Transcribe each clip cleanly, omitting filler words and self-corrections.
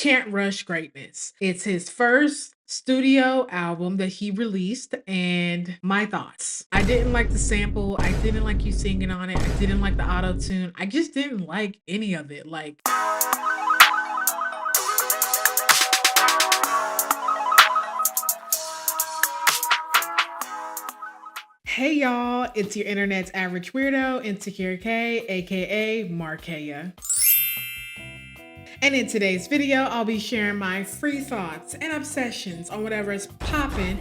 Can't Rush Greatness. It's his first studio album that he released, and my thoughts. I didn't like the sample. I didn't like you singing on it. I didn't like the auto tune. I just didn't like any of it. Like, hey y'all, it's your internet's average weirdo, Insecure K, aka Markeya. And in today's video, I'll be sharing my free thoughts and obsessions on whatever is popping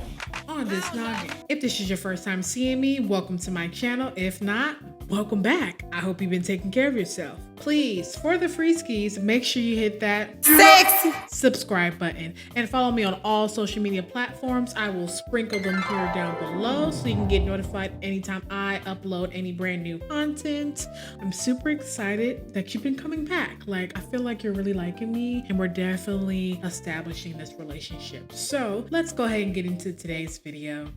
on this noggin. If this is your first time seeing me, welcome to my channel. If not, welcome back. I hope you've been taking care of yourself. Please, for the free skis, make sure you hit that sexy subscribe button and follow me on all social media platforms. I will sprinkle them here down below so you can get notified anytime I upload any brand new content. I'm super excited that you've been coming back. Like, I feel like you're really liking me and we're definitely establishing this relationship. So let's go ahead and get into today's video.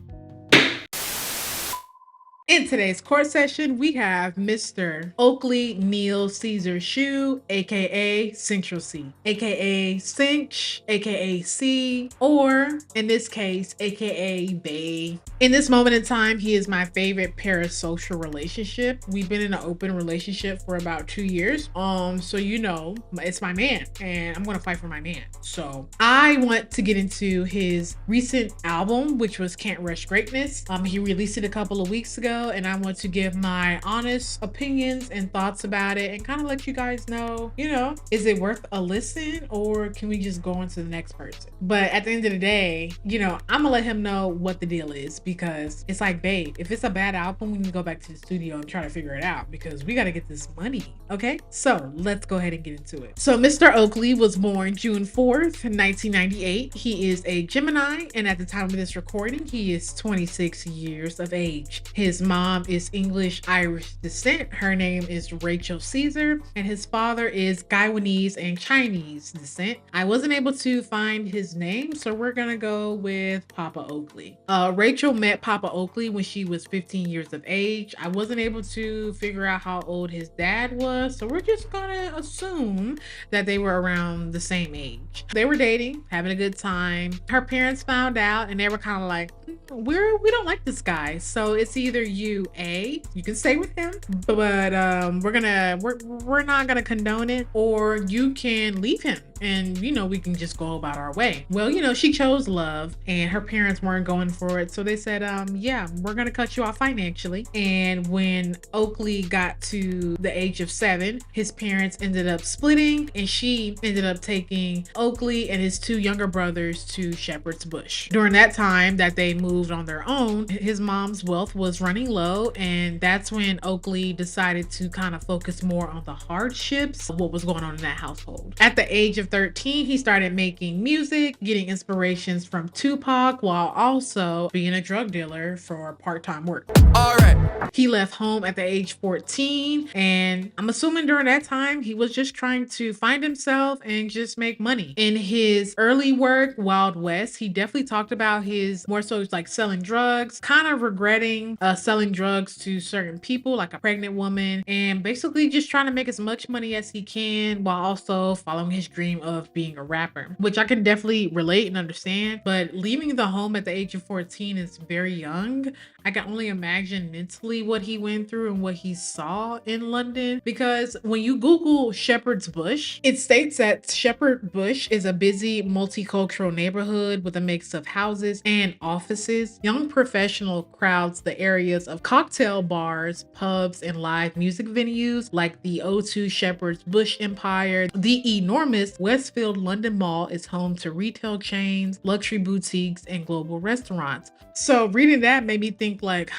In today's court session, we have Mr. Oakley Neil Caesar Shue, aka Central C, aka Cinch, aka C, or in this case, aka Bae. In this moment in time, he is my favorite parasocial relationship. We've been in an open relationship for about 2 years. So you know, it's my man, and I'm gonna fight for my man. So I want to get into his recent album, which was Can't Rush Greatness. He released it a couple of weeks ago, and I want to give my honest opinions and thoughts about it and kind of let you guys know, you know, is it worth a listen or can we just go on to the next person? But at the end of the day, you know, I'm gonna let him know what the deal is, because it's like, babe, if it's a bad album, we need to go back to the studio and try to figure it out, because we got to get this money. Okay, so let's go ahead and get into it. So Mr. Oakley was born June 4th, 1998. He is a Gemini, and at the time of this recording, he is 26 years of age. His mom is English-Irish descent. Her name is Rachel Caesar, and his father is Guyanese and Chinese descent. I wasn't able to find his name, so we're gonna go with Papa Oakley. Rachel met Papa Oakley when she was 15 years of age. I wasn't able to figure out how old his dad was, so we're just gonna assume that they were around the same age. They were dating, having a good time. Her parents found out, and they were kind of like, we don't like this guy, so it's either you can stay with him, but we're not gonna condone it, or you can leave him and, you know, we can just go about our way. Well, you know, she chose love and her parents weren't going for it, so they said, yeah, we're gonna cut you off financially. And when Oakley got to the age of 7, his parents ended up splitting, and she ended up taking Oakley and his 2 younger brothers to Shepherd's Bush. During that time that they moved on their own, his mom's wealth was running low, and that's when Oakley decided to kind of focus more on the hardships of what was going on in that household. At the age of 13, he started making music, getting inspirations from Tupac, while also being a drug dealer for part-time work. All right. He left home at the age 14, and I'm assuming during that time he was just trying to find himself and just make money. In his early work, Wild West, he definitely talked about his more so like selling drugs, kind of regretting selling drugs to certain people, like a pregnant woman, and basically just trying to make as much money as he can while also following his dream of being a rapper, which I can definitely relate and understand. But leaving the home at the age of 14 is very young. I can only imagine mentally what he went through and what he saw in London, because when you Google Shepherd's Bush, it states that Shepherd Bush is a busy multicultural neighborhood with a mix of houses and offices. Young professional crowds the areas of cocktail bars, pubs, and live music venues like the O2 Shepherd's Bush Empire. The enormous Westfield London Mall is home to retail chains, luxury boutiques, and global restaurants. So reading that made me think like,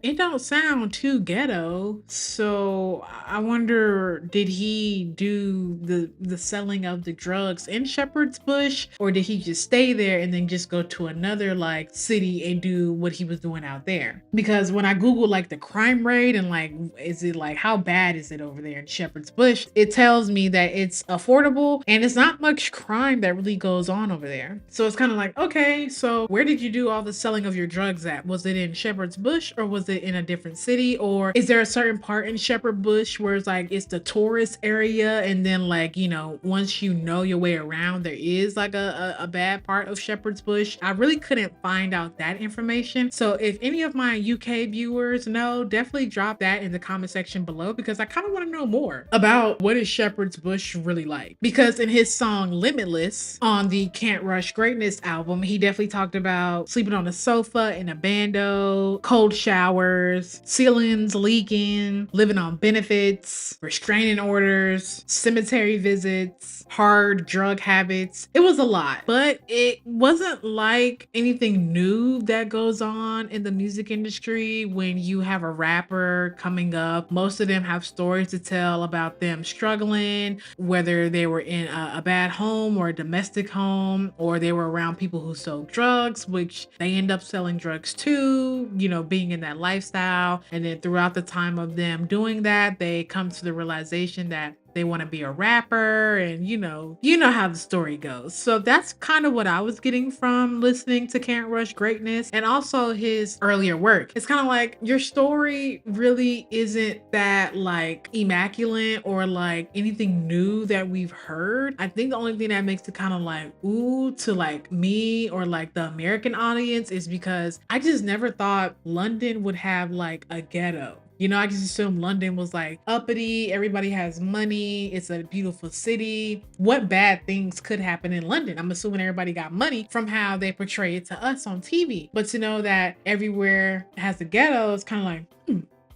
it don't sound too ghetto. So I wonder, did he do the selling of the drugs in Shepherd's Bush, or did he just stay there and then just go to another like city and do what he was doing out there? Because when I Google like the crime rate and like, is it like, how bad is it over there in Shepherd's Bush, it tells me that it's affordable and it's not much crime that really goes on over there. So it's kind of like, okay, so where did you do all the selling of your drugs at? Was it in Shepherd's Bush or was it in a different city? Or is there a certain part in Shepherd Bush where it's like it's the tourist area and then like, you know, once you know your way around, there is like a bad part of Shepherd's Bush? I really couldn't find out that information. So if any of my UK viewers know, definitely drop that in the comment section below because I kind of want to know more about what is Shepherd's Bush really like. Because in his song Limitless on the Can't Rush Greatness album, he definitely talked about sleeping on a sofa in a bando, cold showers, ceilings leaking, living on benefits, restraining orders, cemetery visits, hard drug habits. It was a lot, but it wasn't like anything new that goes on in the music industry when you have a rapper coming up. Most of them have stories to tell about them struggling, whether they were in a bad home or a domestic home, or they were around people who sold drugs, which they end up selling drugs too, you know, being in that lifestyle. And then throughout the time of them doing that, they come to the realization that they want to be a rapper, and you know how the story goes. So that's kind of what I was getting from listening to Can't Rush Greatness and also his earlier work. It's kind of like your story really isn't that like immaculate or like anything new that we've heard. I think the only thing that makes it kind of like ooh to like me or like the American audience is because I just never thought London would have like a ghetto. You know, I just assumed London was like uppity, everybody has money, it's a beautiful city. What bad things could happen in London? I'm assuming everybody got money from how they portray it to us on TV. But to know that everywhere has a ghetto, it's kind of like,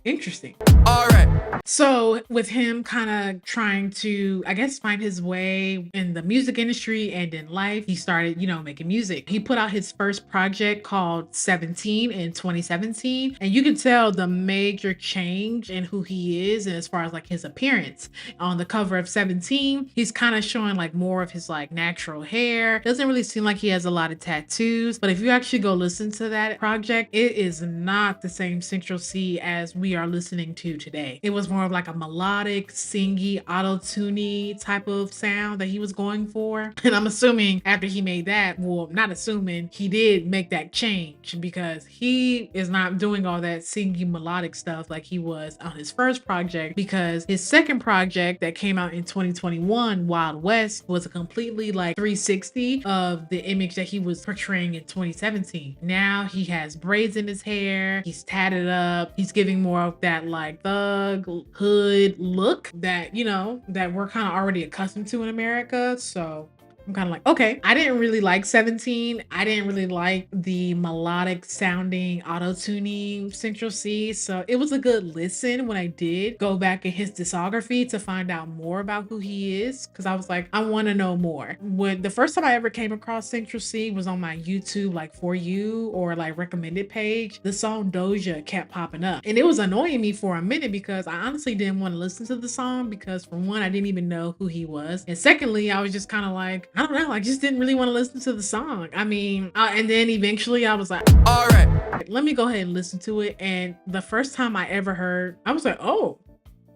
interesting. All right. So with him kind of trying to, I guess, find his way in the music industry and in life, he started, you know, making music. He put out his first project called 17 in 2017. And you can tell the major change in who he is and as far as like his appearance. On the cover of 17, he's kind of showing like more of his like natural hair. Doesn't really seem like he has a lot of tattoos. But if you actually go listen to that project, it is not the same Central C as we are listening to today. It was more of like a melodic, singy, auto-tuney type of sound that he was going for. And I'm assuming after he made that, well, not assuming, he did make that change because he is not doing all that singy melodic stuff like he was on his first project, because his second project that came out in 2021, Wild West, was a completely like 360 of the image that he was portraying in 2017. Now he has braids in his hair, he's tatted up, he's giving more of that like thug hood look that, you know, that we're kind of already accustomed to in America. So I'm kind of like, okay. I didn't really like 17. I didn't really like the melodic sounding auto-tuning Central C. So it was a good listen when I did go back in his discography to find out more about who he is. Cause I was like, I want to know more. When the first time I ever came across Central C was on my YouTube, like For You or like recommended page, the song Doja kept popping up. And it was annoying me for a minute because I honestly didn't want to listen to the song because for one, I didn't even know who he was. And secondly, I was just kind of like, I don't know, I just didn't really want to listen to the song. I mean, and then eventually I was like, all right, let me go ahead and listen to it. And the first time I ever heard, I was like, oh,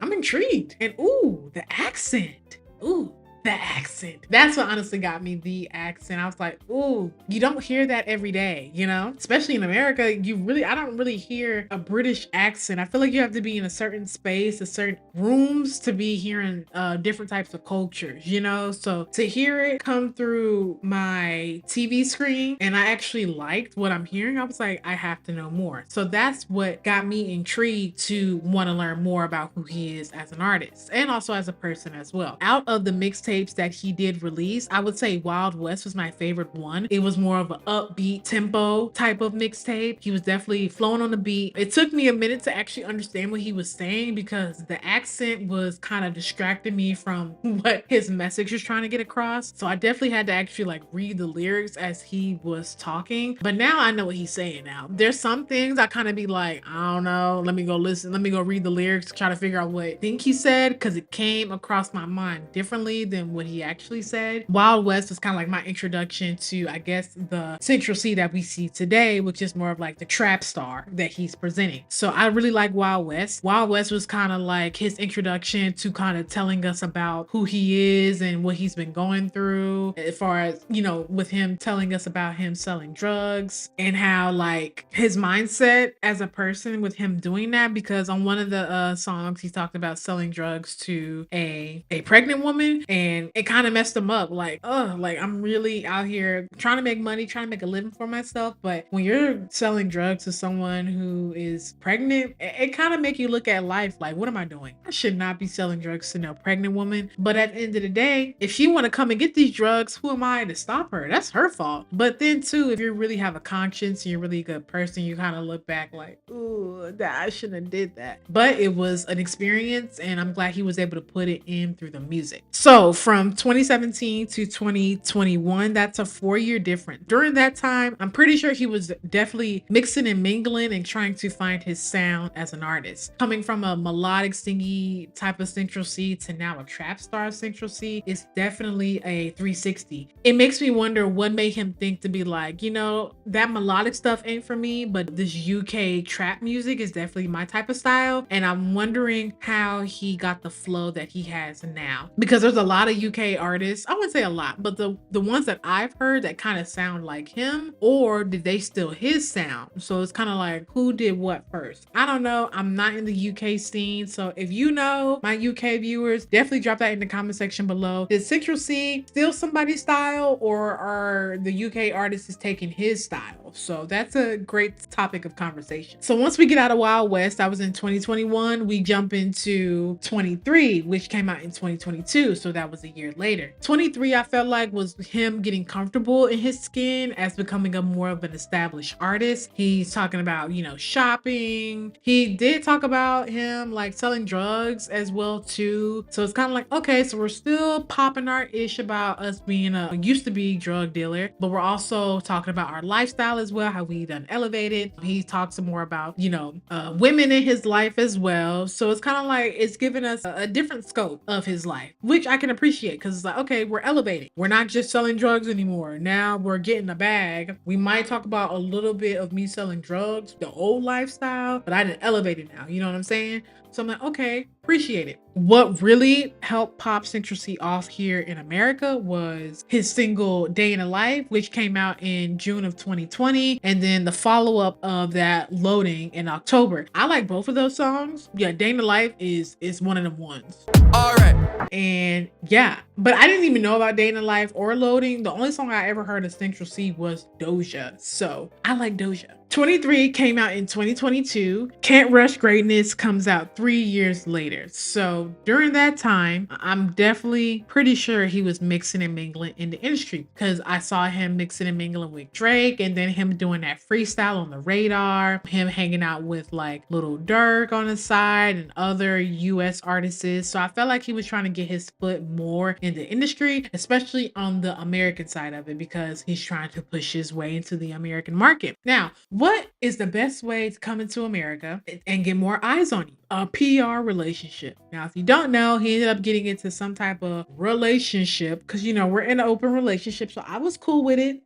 I'm intrigued. And ooh, the accent. Ooh, the accent. That's what honestly got me, the accent. I was like, ooh, you don't hear that every day, you know? Especially in America, I don't really hear a British accent. I feel like you have to be in a certain space, a certain rooms to be hearing different types of cultures, you know? So to hear it come through my TV screen and I actually liked what I'm hearing, I was like, I have to know more. So that's what got me intrigued to want to learn more about who he is as an artist and also as a person as well. Out of the mixtape that he did release, I would say Wild West was my favorite one. It was more of an upbeat tempo type of mixtape. He was definitely flowing on the beat. It took me a minute to actually understand what he was saying because the accent was kind of distracting me from what his message was trying to get across. So I definitely had to actually like read the lyrics as he was talking. But now I know what he's saying now. There's some things I kind of be like, I don't know, let me go listen, let me go read the lyrics to try to figure out what I think he said, because it came across my mind differently than than what he actually said. Wild West was kind of like my introduction to, I guess, the Central C that we see today, which is more of like the trap star that he's presenting. So I really like Wild West. Wild West was kind of like his introduction to kind of telling us about who he is and what he's been going through, as far as, you know, with him telling us about him selling drugs and how like his mindset as a person with him doing that, because on one of the songs he talked about selling drugs to a pregnant woman, and it kind of messed him up. Like, oh, like I'm really out here trying to make money, trying to make a living for myself, but when you're selling drugs to someone who is pregnant, it kind of make you look at life like, what am I doing? I should not be selling drugs to no pregnant woman. But at the end of the day, if she want to come and get these drugs, who am I to stop her? That's her fault. But then too, if you really have a conscience and you're really a good person, you kind of look back like, ooh, that I shouldn't have did that. But it was an experience, and I'm glad he was able to put it in through the music. So from 2017 to 2021, that's a 4-year difference. During that time, I'm pretty sure he was definitely mixing and mingling and trying to find his sound as an artist. Coming from a melodic, stingy type of Central C to now a trap star Central C is definitely a 360. It makes me wonder what made him think to be like, you know, that melodic stuff ain't for me, but this UK trap music is definitely my type of style. And I'm wondering how he got the flow that he has now, because there's a lot of UK artists, I wouldn't say a lot, but the ones that I've heard that kind of sound like him, or did they steal his sound? So it's kind of like, who did what first? I don't know. I'm not in the UK scene, so if you know, my UK viewers, definitely drop that in the comment section below. Did Central C steal somebody's style, or are the UK artists taking his style? So that's a great topic of conversation. So once we get out of Wild West, that was in 2021, we jump into 23, which came out in 2022. So that was a year later. 23, I felt like, was him getting comfortable in his skin as becoming a more of an established artist. He's talking about, you know, shopping. He did talk about him like selling drugs as well too. So it's kind of like, okay, so we're still popping our ish about us being a used to be drug dealer, but we're also talking about our lifestyle as well, how we done elevated. He talks some more about, you know, women in his life as well. So it's kind of like it's giving us a different scope of his life, which I can appreciate, because it's like, okay, we're elevating. We're not just selling drugs anymore. Now we're getting a bag. We might talk about a little bit of me selling drugs, the old lifestyle, but I didn't elevate it now. You know what I'm saying? So I'm like, okay, appreciate it. What really helped pop Central C off here in America was his single Day in a Life, which came out in June of 2020. And then the follow-up of that, Loading, in October. I like both of those songs. Yeah, Day in a Life is one of them ones. All right. And yeah, but I didn't even know about Day in a Life or Loading. The only song I ever heard of Central C was Doja. So I like Doja. 23 came out in 2022. Can't Rush Greatness comes out 3 years later. So during that time, I'm definitely pretty sure he was mixing and mingling in the industry, because I saw him mixing and mingling with Drake, and then him doing that freestyle on the Radar, him hanging out with like Lil Durk on the side and other US artists. So I felt like he was trying to get his foot more in the industry, especially on the American side of it, because he's trying to push his way into the American market. Now, what is the best way to come into America and get more eyes on you? A PR relationship. Now, if you don't know, he ended up getting into some type of relationship, because, you know, we're in an open relationship. So I was cool with it.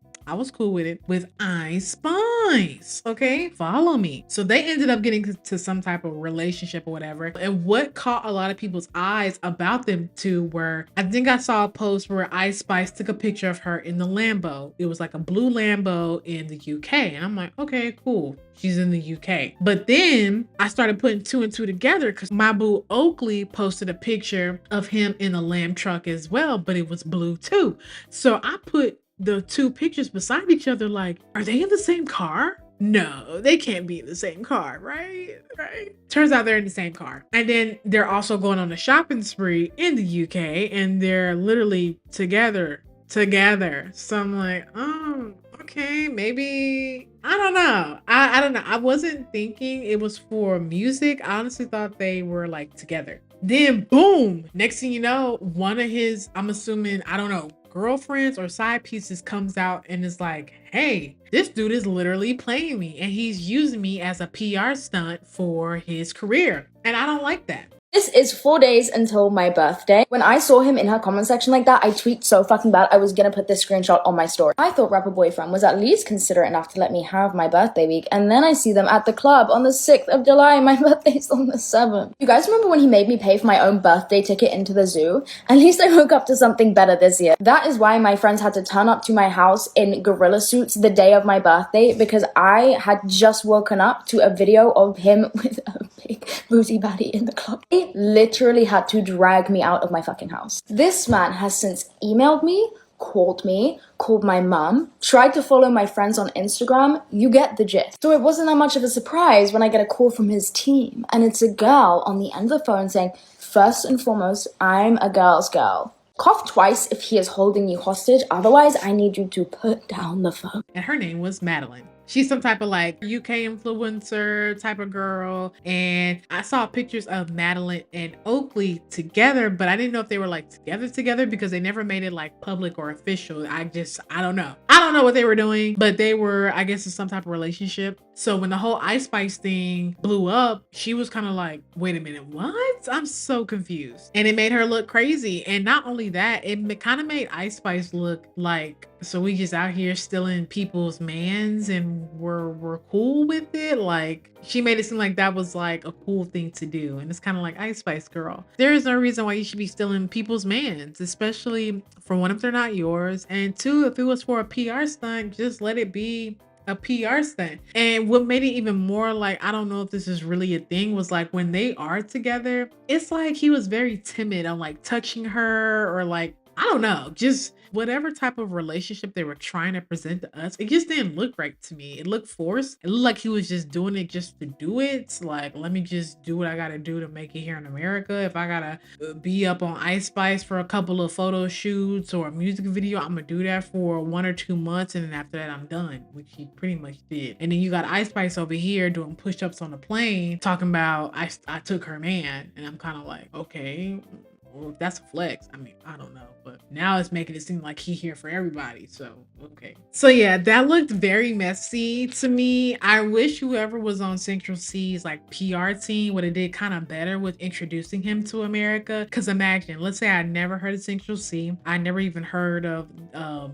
With Ice Spice. Okay, follow me. So they ended up getting to some type of relationship or whatever. And what caught a lot of people's eyes about them two were, I think I saw a post where Ice Spice took a picture of her in the Lambo. It was like a blue Lambo in the UK. And I'm like, okay, cool. She's in the UK. But then I started putting 2 and 2 together, because my boo Oakley posted a picture of him in a lamb truck as well, but it was blue too. So I put the 2 pictures beside each other, like, are they in the same car? No, they can't be in the same car, right? Turns out they're in the same car. And then they're also going on a shopping spree in the UK, and they're literally together. So I'm like, oh, okay, maybe, I don't know. I don't know. I wasn't thinking it was for music. I honestly thought they were like together. Then boom, next thing you know, one of his, I'm assuming, I don't know, girlfriends or side pieces comes out and is like, hey, this dude is literally playing me and he's using me as a PR stunt for his career. And I don't like that. This is 4 days until my birthday. When I saw him in her comment section like that, I tweaked so fucking bad. I was gonna put this screenshot on my story. I thought rapper boyfriend was at least considerate enough to let me have my birthday week, and then I see them at the club on the 6th of July. My birthday's on the 7th. You guys remember when he made me pay for my own birthday ticket into the zoo? At least I woke up to something better this year. That is why my friends had to turn up to my house in gorilla suits the day of my birthday, because I had just woken up to a video of him with a big booty baddie in the club. He literally had to drag me out of my fucking house. This man has since emailed me, called my mum, tried to follow my friends on Instagram. You get the gist. So it wasn't that much of a surprise when I get a call from his team, and it's a girl on the end of the phone saying, "First and foremost, I'm a girl's girl. Cough twice if he is holding you hostage, otherwise I need you to put down the phone." And her name was Madeline. She's some type of like UK influencer type of girl. And I saw pictures of Madeline and Oakley together, but I didn't know if they were like together because they never made it like public or official. I don't know. I don't know what they were doing, but they were, I guess, in some type of relationship. So when the whole Ice Spice thing blew up, she was kind of like, wait a minute, what? I'm so confused. And it made her look crazy. And not only that, it kind of made Ice Spice look like, so we just out here stealing people's mans and we're cool with it. Like, she made it seem like that was like a cool thing to do. And it's kind of like, Ice Spice girl, there is no reason why you should be stealing people's mans, especially for one, if they're not yours, and two, if it was for a PR stunt, just let it be a PR stunt. And what made it even more like, I don't know if this is really a thing, was like when they are together, it's like he was very timid on like touching her, or like, I don't know, just whatever type of relationship they were trying to present to us, it just didn't look right to me. It looked forced. It looked like he was just doing it just to do it. Like, let me just do what I gotta do to make it here in America. If I gotta be up on Ice Spice for a couple of photo shoots or a music video, I'm gonna do that for 1 or 2 months, and then after that I'm done, which he pretty much did. And then you got Ice Spice over here doing push-ups on the plane talking about I took her man, and I'm kind of like, okay, well, if that's a flex, I mean, I don't know, but now it's making it seem like he here for everybody. So, okay. So yeah, that looked very messy to me. I wish whoever was on Central C's like PR team would have did kind of better with introducing him to America. Cause imagine, let's say I never heard of Central C. I never even heard of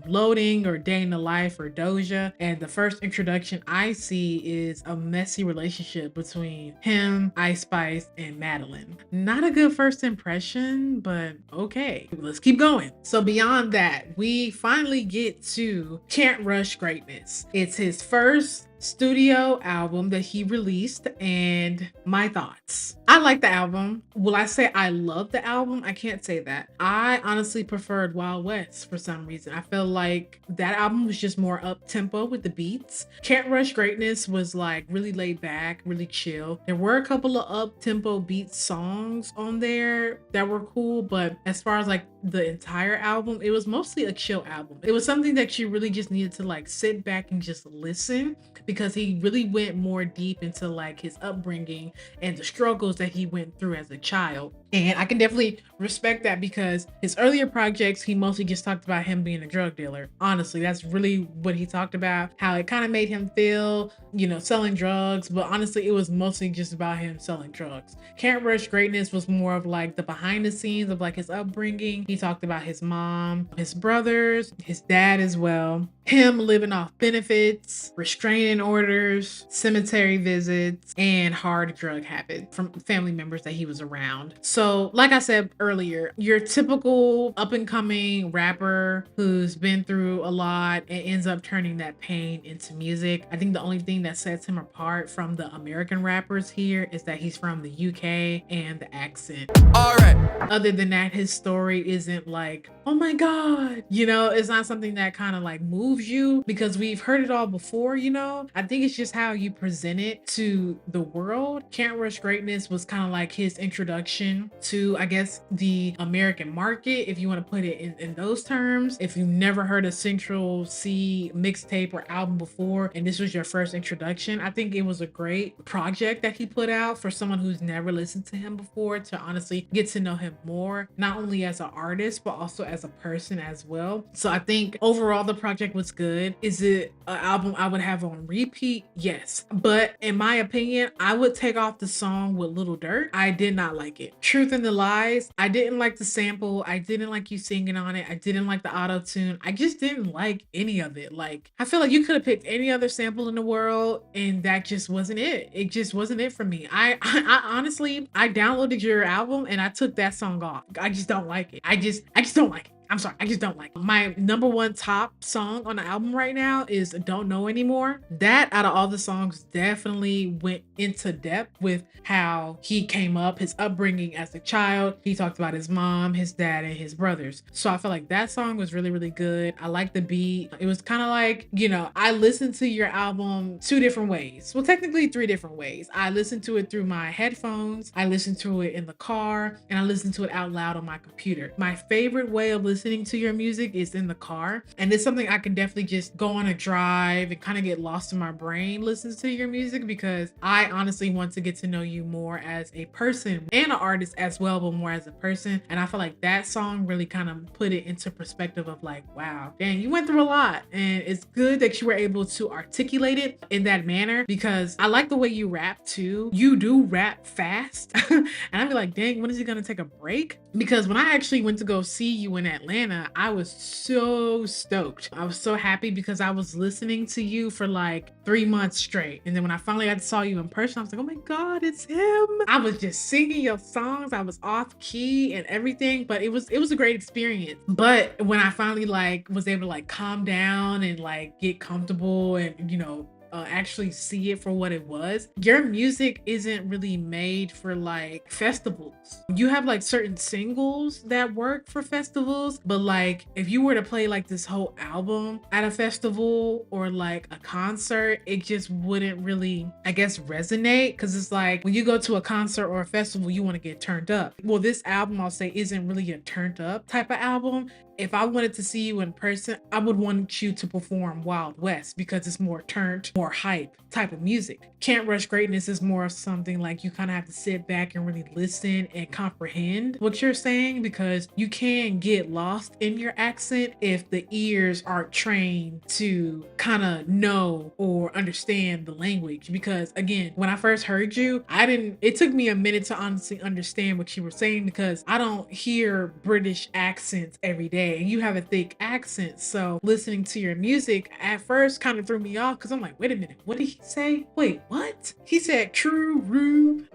Loading or Day in the Life or Doja. And the first introduction I see is a messy relationship between him, Ice Spice, and Madeline. Not a good first impression, but okay, let's keep going. So beyond that, we finally get to Can't Rush Greatness. It's his first studio album that he released, and my thoughts. I like the album. Will I say I love the album? I can't say that. I honestly preferred Wild West for some reason. I feel like that album was just more up tempo with the beats. Can't Rush Greatness was like really laid back, really chill. There were a couple of up tempo beat songs on there that were cool, but as far as like the entire album, it was mostly a chill album. It was something that you really just needed to like sit back and just listen, because he really went more deep into like his upbringing and the struggles that he went through as a child. And I can definitely respect that, because his earlier projects, he mostly just talked about him being a drug dealer. Honestly, that's really what he talked about, how it kind of made him feel, you know, selling drugs. But honestly, it was mostly just about him selling drugs. Can't Rush Greatness was more of like the behind the scenes of like his upbringing. He talked about his mom, his brothers, his dad as well, him living off benefits, restraining orders, cemetery visits, and hard drug habits from family members that he was around. So like I said earlier, your typical up and coming rapper who's been through a lot and ends up turning that pain into music. I think the only thing that sets him apart from the American rappers here is that he's from the UK and the accent. All right. Other than that, his story isn't like, oh my God, you know, it's not something that kind of like moves you, because we've heard it all before, you know. I think it's just how you present it to the world. Can't Rush Greatness was kind of like his introduction song to, I guess, the American market, if you want to put it in those terms. If you've never heard a Central Cee mixtape or album before, and this was your first introduction, I think it was a great project that he put out for someone who's never listened to him before, to honestly get to know him more, not only as an artist, but also as a person as well. So I think overall the project was good. Is it an album I would have on repeat? Yes. But in my opinion, I would take off the song with Lil Durk. I did not like it. Truth and the Lies, I didn't like the sample. I didn't like you singing on it. I didn't like the auto tune. I just didn't like any of it. Like, I feel like you could have picked any other sample in the world and that just wasn't it. It just wasn't it for me. I honestly, I downloaded your album and I took that song off. I just don't like it. I just don't like it. I'm sorry, I just don't like it. My number one top song on the album right now is Don't Know Anymore. That, out of all the songs, definitely went into depth with how he came up, his upbringing as a child. He talked about his mom, his dad, and his brothers. So I feel like that song was really, really good. I like the beat. It was kind of like, you know, I listened to your album two different ways. Well, technically three different ways. I listened to it through my headphones, I listened to it in the car, and I listened to it out loud on my computer. My favorite way of listening to your music is in the car, and it's something I can definitely just go on a drive and kind of get lost in my brain listening to your music, because I honestly want to get to know you more as a person and an artist as well, but more as a person. And I feel like that song really kind of put it into perspective of like, wow, dang, you went through a lot, and it's good that you were able to articulate it in that manner, because I like the way you rap too. You do rap fast and I'd be like, dang, when is he gonna take a break? Because when I actually went to go see you in Atlanta, I was so stoked. I was so happy because I was listening to you for like 3 months straight. And then when I finally got to saw you in person, I was like, oh my God, it's him. I was just singing your songs. I was off key and everything, but it was a great experience. But when I finally like was able to like calm down and like get comfortable and, you know, actually see it for what it was, your music isn't really made for like festivals. You have like certain singles that work for festivals, but like if you were to play like this whole album at a festival or like a concert, it just wouldn't really, I guess, resonate, because it's like when you go to a concert or a festival, you want to get turned up. Well, this album, I'll say, isn't really a turned up type of album. If I wanted to see you in person, I would want you to perform Wild West, because it's more turned, more hype type of music. Can't Rush Greatness is more of something like you kind of have to sit back and really listen and comprehend what you're saying, because you can get lost in your accent if the ears aren't trained to kind of know or understand the language. Because again, when I first heard you, it took me a minute to honestly understand what you were saying, because I don't hear British accents every day. And you have a thick accent. So listening to your music at first kind of threw me off, because I'm like, wait a minute, what did he say? Wait, what? He said true, true.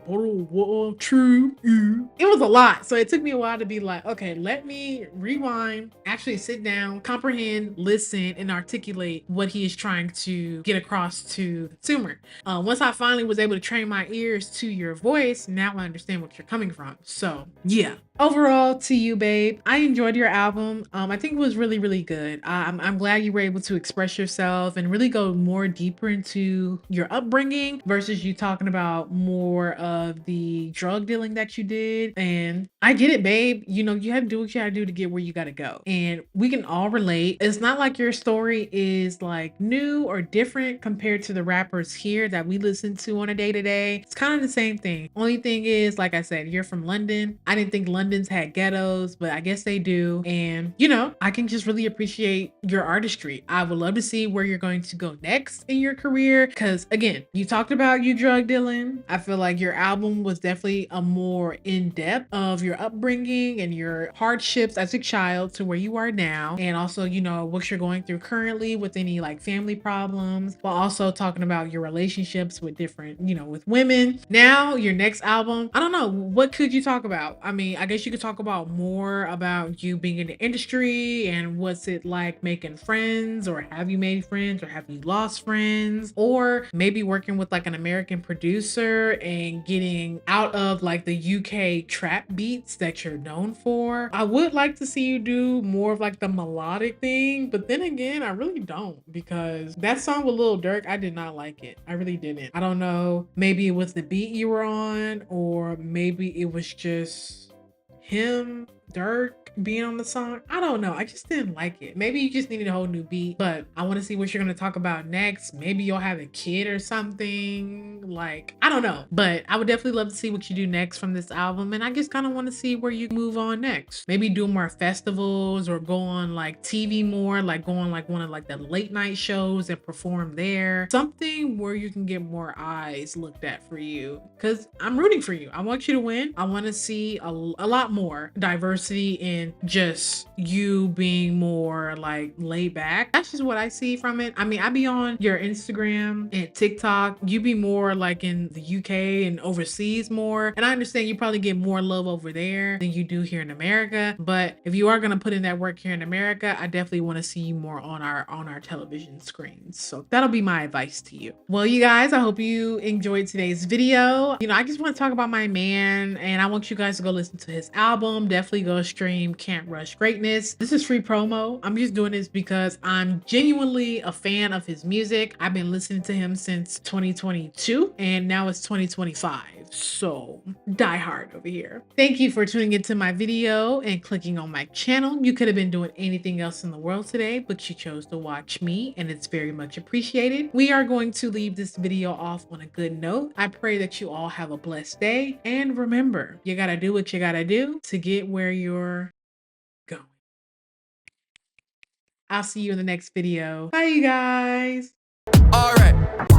It was a lot. So it took me a while to be like, okay, let me rewind, actually sit down, comprehend, listen, and articulate what he is trying to get across to the consumer. Once I finally was able to train my ears to your voice, now I understand what you're coming from. So yeah. Overall, to you, babe, I enjoyed your album. I think it was really, really good. I'm glad you were able to express yourself and really go more deeper into your upbringing versus you talking about more of the drug dealing that you did. And I get it, babe. You know, you had to do what you had to do to get where you got to go. And we can all relate. It's not like your story is like new or different compared to the rappers here that we listen to on a day-to-day. It's kind of the same thing. Only thing is, like I said, you're from London. I didn't think London's had ghettos, but I guess they do. And, you know, I can just really appreciate your artistry. I would love to see where you're going to go next in your career. Because again, you talked about you drug dealing. I feel like your album was definitely a more in-depth of your upbringing and your hardships as a child to where you are now. And also, you know, what you're going through currently with any like family problems, while also talking about your relationships with different, you know, with women. Now, your next album, I don't know, what could you talk about? I mean, I guess you could talk about more about you being in the industry and what's it like making friends, or have you made friends, or have you lost friends, or maybe working with like an American producer and getting out of like the UK trap beats that you're known for. I would like to see you do more of like the melodic thing, but then again, I really don't, because that song with Lil Durk, I did not like it. I really didn't. I don't know, maybe it was the beat you were on, or maybe it was just him, Dirk being on the song. I don't know. I just didn't like it. Maybe you just needed a whole new beat, but I want to see what you're going to talk about next. Maybe you'll have a kid or something. Like, I don't know, but I would definitely love to see what you do next from this album. And I just kind of want to see where you move on next. Maybe do more festivals or go on like TV more, like go on like one of like the late night shows and perform there. Something where you can get more eyes looked at for you, because I'm rooting for you. I want you to win. I want to see a lot more diversity in just you being more like laid back. That's just what I see from it. I mean, I be on your Instagram and TikTok. You be more like in the UK and overseas more. And I understand you probably get more love over there than you do here in America. But if you are gonna put in that work here in America, I definitely want to see you more on our television screens. So that'll be my advice to you. Well, you guys, I hope you enjoyed today's video. You know, I just want to talk about my man, and I want you guys to go listen to his album. Definitely go stream Can't Rush Greatness. This is free promo. I'm just doing this because I'm genuinely a fan of his music. I've been listening to him since 2022 and now it's 2025. So die hard over here. Thank you for tuning into my video and clicking on my channel. You could have been doing anything else in the world today, but you chose to watch me, and it's very much appreciated. We are going to leave this video off on a good note. I pray that you all have a blessed day, and remember, you gotta do what you gotta do to get where you're going. I'll see you in the next video. Bye, you guys. All right.